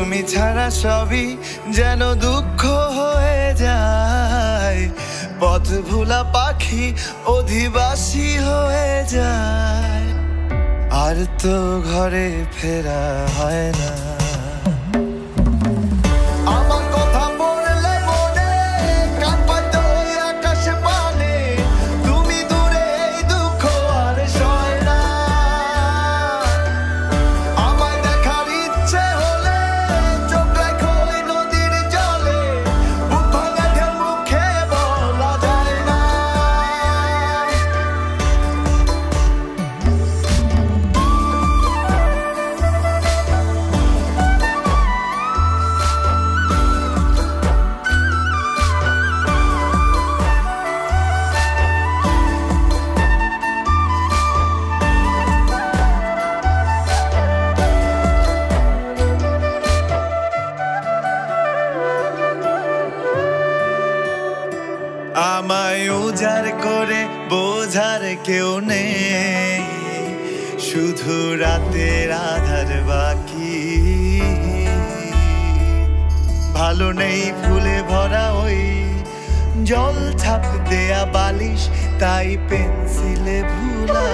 তুমি ছাড়া সবই যেন দুঃখ হয়ে যায়, পথ ভোলা পাখি অধিবাসী হয়ে যায়, আর তো ঘরে ফেরা হয় না। আমায় উজাড় করে বোঝার কেউ নেই, শুধু রাতের আধার বাকি। ভালো নেই ফুলে ভরা ওই জল ছাপ দেয়া বালিশ, তাই পেন্সিলে ভুলা